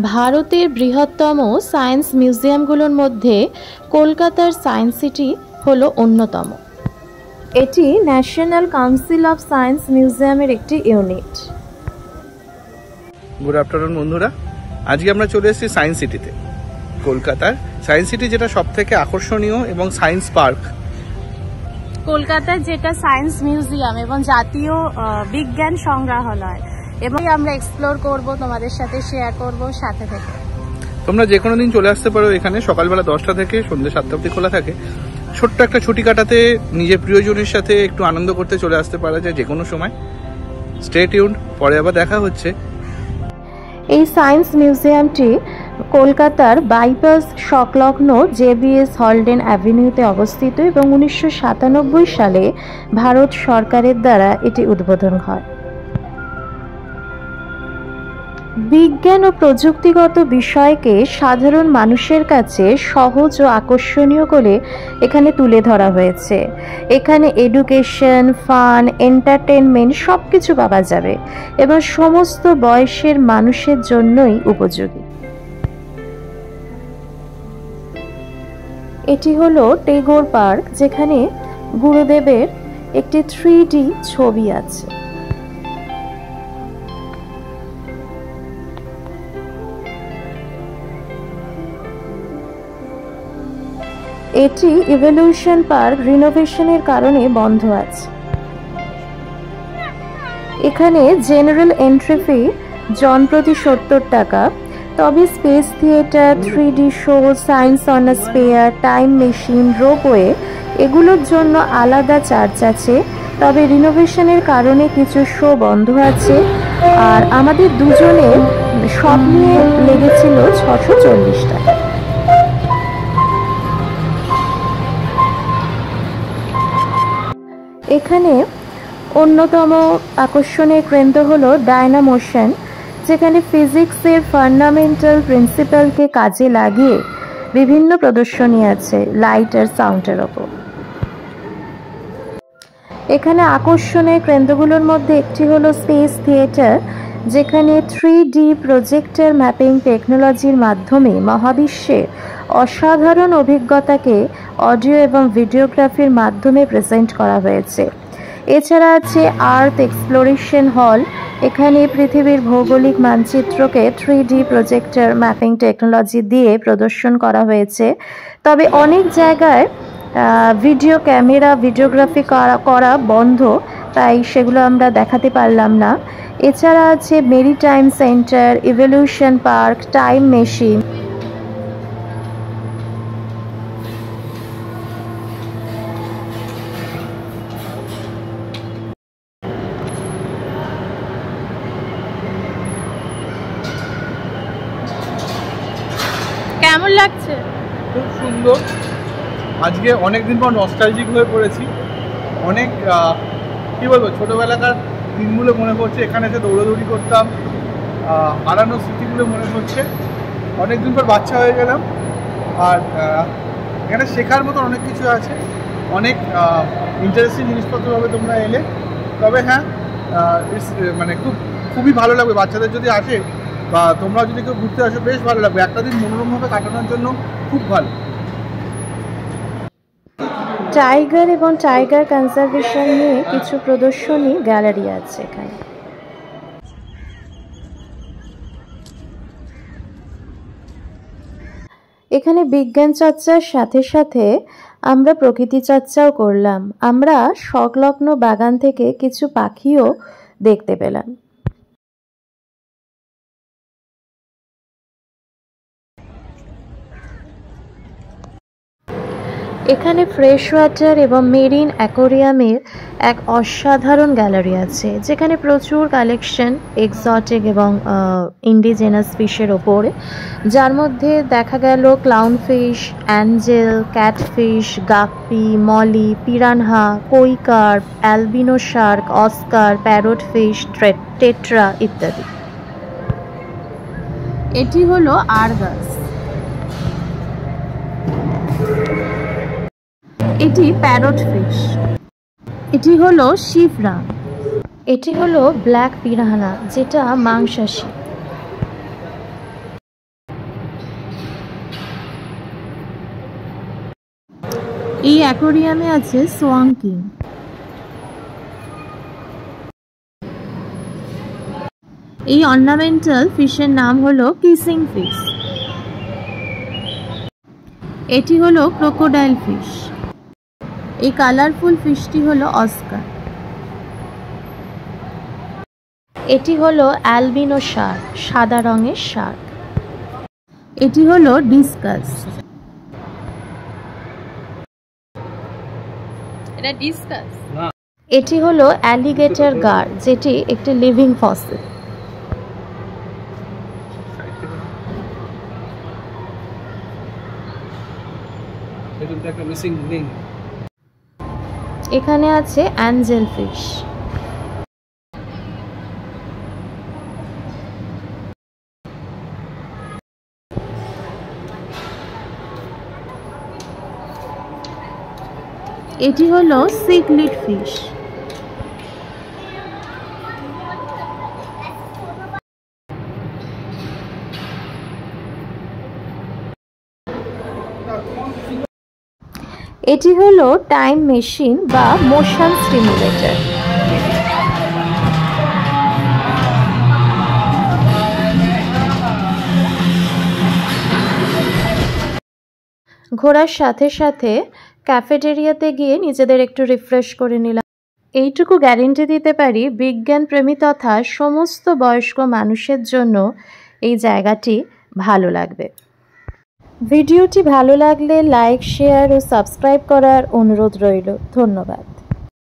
ভারতের বৃহত্তম সায়েন্স মিউজিয়ামগুলোর মধ্যে কলকাতার সায়েন্স সিটি হলো অন্যতম। এটি ন্যাশনাল কাউন্সিল অফ সায়েন্স মিউজিয়ামের একটি ইউনিট। গুড আফটারনুন বন্ধুরা, আজকে আমরা চলে এসেছি সায়েন্স সিটিতে। কলকাতার সায়েন্স সিটি যেটা সব থেকে আকর্ষণীয় এবং সায়েন্স পার্ক, কলকাতার যেটা সায়েন্স মিউজিয়াম এবং জাতীয় বিজ্ঞান সংগ্রহালয়, এবং আমরা এক্সপ্লোর করব, তোমাদের সাথে শেয়ার করব। সাথে থেকে তোমরা যে কোনো দিন চলে আসতে পারো এখানে। সকালবেলা 10টা থেকে সন্ধ্যে 7টা অবধি খোলা থাকে। ছোট্ট একটা ছুটি কাটাতে, নিজের প্রিয়জনের সাথে একটু আনন্দ করতে চলে আসতে পারা যায় যে কোনো সময়। স্টে টিউনড, পরে আবার দেখা হচ্ছে। এই সায়েন্স মিউজিয়ামটি কলকাতার বাইপাস সংলগ্ন জেবিএস হলডেন অ্যাভিনিউতে অবস্থিত এবং 1997 সালে ভারত সরকারের দ্বারা এটি উদ্বোধন হয়। বিজ্ঞান ও প্রযুক্তিগত বিষয়কে সাধারণ মানুষের কাছে সহজ ও আকর্ষণীয় করে এখানে তুলে ধরা হয়েছে। এখানে এডুকেশন, ফান, এন্টারটেনমেন্ট সব কিছু পাওয়া যাবে এবং সমস্ত বয়সের মানুষের জন্যই উপযোগী। এটি হলো টেগোর পার্ক, যেখানে গুরুদেবের একটি 3D ছবি আছে। এটি ইভলিউশন পার্ক রিনোভেশনের কারণে বন্ধ আছে। এখানে জেনারেল এন্ট্রি ফি জনপ্রতি 70 টাকা। তবে space theatre, 3D show, science on a spare, time machine, ropeway এগুলোর জন্য আলাদা চার্জ আছে। তবে রিনোভেশনের কারণে কিছু শো বন্ধ আছে। আর আমাদের দুজনের সব নিয়ে লেগেছিল 640 টাকা। এখানে অন্যতম আকর্ষণের কেন্দ্র হলো ডায়নামোশন, যেখানে ফিজিক্সের ফান্ডামেন্টাল প্রিন্সিপালকে কাজে লাগিয়ে বিভিন্ন প্রদর্শনী আছে লাইট আর সাউন্ডের ওপর। এখানে আকর্ষণের কেন্দ্রগুলোর মধ্যে একটি হলো স্পেস থিয়েটার, যেখানে 3D প্রজেক্টর ম্যাপিং টেকনোলজির মাধ্যমে মহাবিশ্বের অসাধারণ অভিজ্ঞতাকে অডিও এবং ভিডিওগ্রাফির মাধ্যমে প্রেজেন্ট করা হয়েছে। এছাড়া আছে আর্থ এক্সপ্লোরেশন হল। এখানে পৃথিবীর ভৌগোলিক মানচিত্রকে 3D প্রজেক্টর ম্যাপিং টেকনোলজি দিয়ে প্রদর্শন করা হয়েছে। তবে অনেক জায়গায় ভিডিও ক্যামেরা ভিডিওগ্রাফি করা বন্ধ, তাই সেগুলো আমরা দেখাতে পারলাম না। এছাড়া আছে maritime centre, evolution park, time machine. কেমন লাগছে? খুব সুন্দর। আজকে অনেকদিন পর নস্টালজিক হয়ে পড়েছি। অনেক কী বলবো, ছোটোবেলাকার দিনগুলো মনে পড়ছে। এখানে এসে দৌড়াদৌড়ি করতাম, হারানো স্মৃতিগুলো মনে পড়ছে। অনেকদিন পর বাচ্চা হয়ে গেলাম। আর এখানে শেখার মতো অনেক কিছু আছে, অনেক ইন্টারেস্টিং জিনিসপত্র হবে তোমরা এলে। তবে হ্যাঁ, মানে খুবই ভালো লাগবে বাচ্চাদের যদি আসে, বা তোমরা যদি কেউ ঘুরতে আসো, বেশ ভালো লাগবে। একটা দিন মনোরমভাবে কাটানোর জন্য খুব ভালো। টাইগার এবং টাইগার কনজারভেশন নিয়ে কিছু প্রদর্শনী গ্যালারি আছে এখানে। এখানে বিজ্ঞান চর্চার সাথে সাথে আমরা প্রকৃতি চর্চাও করলাম। আমরা সংলগ্ন বাগান থেকে কিছু পাখিও দেখতে পেলাম। এখানে ফ্রেশ ওয়াটার এবং মেরিন অ্যাকোরিয়ামের এক অসাধারণ গ্যালারি আছে, যেখানে প্রচুর কালেকশন এক্সোটিক এবং ইন্ডিজেনাস ফিশের ওপরে, যার মধ্যে দেখা গেল clown fish, angel, catfish, guppy, molly, piranha, koi carp, albino shark, oscar, parrot fish, tetra ইত্যাদি। এটি হলো আরগাস। এটি প্যারট ফিশ। এটি হলো শিফরা। এটি হলো ব্ল্যাক পিরানহা, যেটা মাংসাশী। এই অ্যাকোরিয়ামে আছে সোয়াং কিং। এই অর্নামেন্টাল ফিশের নাম হলো কিসিং ফিশ। এটি হলো ক্রোকোডাইল ফিশ। এই কালারফুল ফিশটি হলো অস্কার। এটি হলো অ্যালবিনো শার্ক, সাদা রঙের শার্ক। এটি হলো ডিসকাস। এটা ডিসকাস না, এটি হলো অ্যালিগেটর গার, যেটি একটি লিভিং ফসিল। এখানে আছে অ্যাঞ্জেল ফিশ। এটি হলো সিকলিড ফিশ। এটি হলো টাইম মেশিন বা মোশন স্টিমুলেটর। ঘোরার সাথে সাথে ক্যাফেটেরিয়াতে গিয়ে নিজেদের একটু রিফ্রেশ করে নিলাম। এইটুকু গ্যারেন্টি দিতে পারি, বিজ্ঞান প্রেমী তথা সমস্ত বয়স্ক মানুষের জন্য এই জায়গাটি ভালো লাগবে। ভিডিওটি ভালো লাগলে লাইক, শেয়ার ও সাবস্ক্রাইব করার অনুরোধ রইল। ধন্যবাদ।